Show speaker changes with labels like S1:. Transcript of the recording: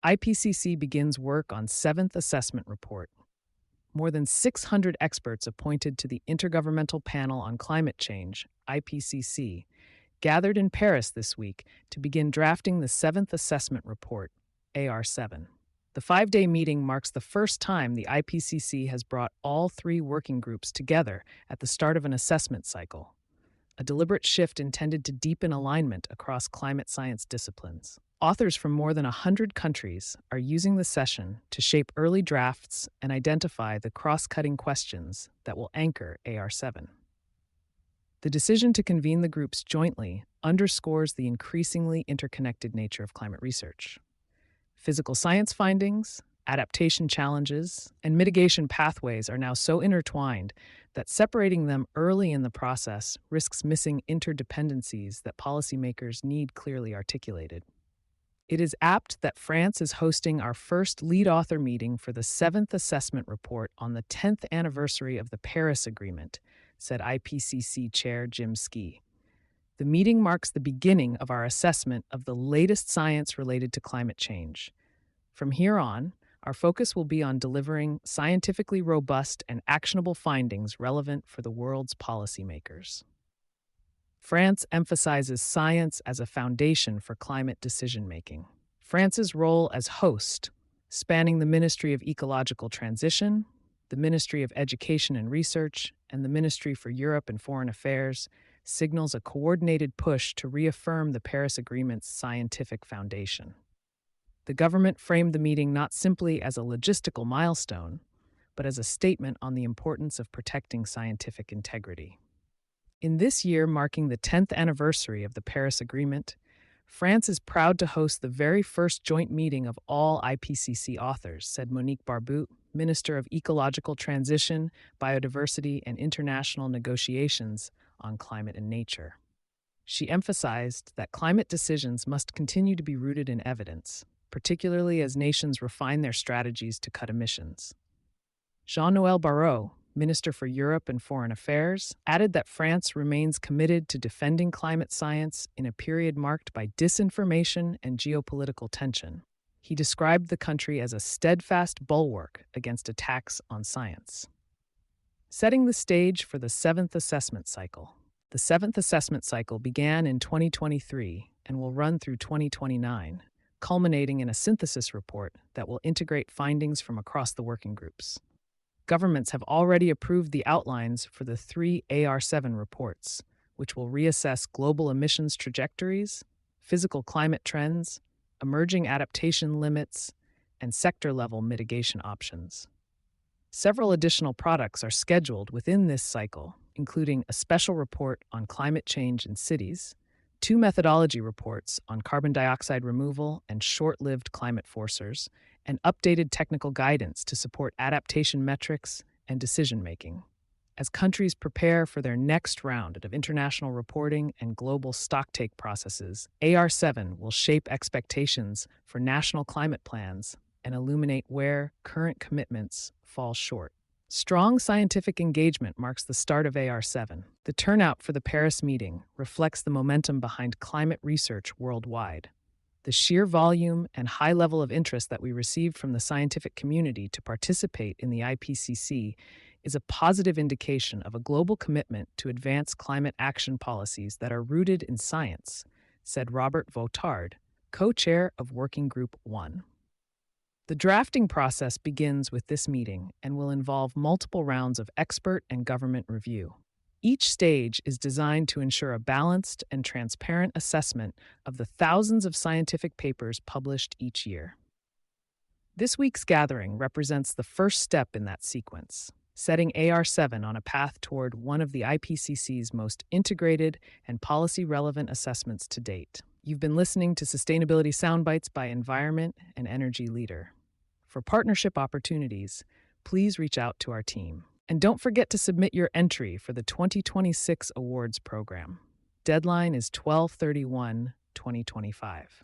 S1: IPCC begins work on 7th Assessment Report. More than 600 experts appointed to the Intergovernmental Panel on Climate Change, IPCC, gathered in Paris this week to begin drafting the 7th Assessment Report, AR7. The 5-day meeting marks the first time the IPCC has brought all 3 working groups together at the start of an assessment cycle, a deliberate shift intended to deepen alignment across climate science disciplines. Authors from more than 100 countries are using the session to shape early drafts and identify the cross-cutting questions that will anchor AR7. The decision to convene the groups jointly underscores the increasingly interconnected nature of climate research. Physical science findings, adaptation challenges, and mitigation pathways are now so intertwined that separating them early in the process risks missing interdependencies that policymakers need clearly articulated. It is apt that France is hosting our first lead author meeting for the 7th Assessment Report on the 10th anniversary of the Paris Agreement, said IPCC Chair Jim Ski. The meeting marks the beginning of our assessment of the latest science related to climate change. From here on, our focus will be on delivering scientifically robust and actionable findings relevant for the world's policymakers. France emphasizes science as a foundation for climate decision-making. France's role as host, spanning the Ministry of Ecological Transition, the Ministry of Education and Research, and the Ministry for Europe and Foreign Affairs, signals a coordinated push to reaffirm the Paris Agreement's scientific foundation. The government framed the meeting not simply as a logistical milestone, but as a statement on the importance of protecting scientific integrity. In this year marking the 10th anniversary of the Paris Agreement, France is proud to host the very first joint meeting of all IPCC authors, said Monique Barbout, Minister of Ecological Transition, Biodiversity, and International Negotiations on Climate and Nature. She emphasized that climate decisions must continue to be rooted in evidence, particularly as nations refine their strategies to cut emissions. Jean-Noël Barrot, Minister for Europe and Foreign Affairs, added that France remains committed to defending climate science in a period marked by disinformation and geopolitical tension. He described the country as a steadfast bulwark against attacks on science. Setting the stage for the 7th assessment cycle. The 7th assessment cycle began in 2023 and will run through 2029, culminating in a synthesis report that will integrate findings from across the working groups. Governments have already approved the outlines for the 3 AR7 reports, which will reassess global emissions trajectories, physical climate trends, emerging adaptation limits, and sector-level mitigation options. Several additional products are scheduled within this cycle, including a special report on climate change in cities, 2 methodology reports on carbon dioxide removal and short-lived climate forcers, and updated technical guidance to support adaptation metrics and decision-making. As countries prepare for their next round of international reporting and global stocktake processes, AR7 will shape expectations for national climate plans and illuminate where current commitments fall short. Strong scientific engagement marks the start of AR7. The turnout for the Paris meeting reflects the momentum behind climate research worldwide. The sheer volume and high level of interest that we received from the scientific community to participate in the IPCC is a positive indication of a global commitment to advance climate action policies that are rooted in science, said Robert Vautard, co-chair of Working Group 1. The drafting process begins with this meeting and will involve multiple rounds of expert and government review. Each stage is designed to ensure a balanced and transparent assessment of the thousands of scientific papers published each year. This week's gathering represents the first step in that sequence, setting AR7 on a path toward one of the IPCC's most integrated and policy-relevant assessments to date. You've been listening to Sustainability Soundbites by Environment+Energy Leader. For partnership opportunities, please reach out to our team. And don't forget to submit your entry for the 2026 awards program. Deadline is 12/31/2025.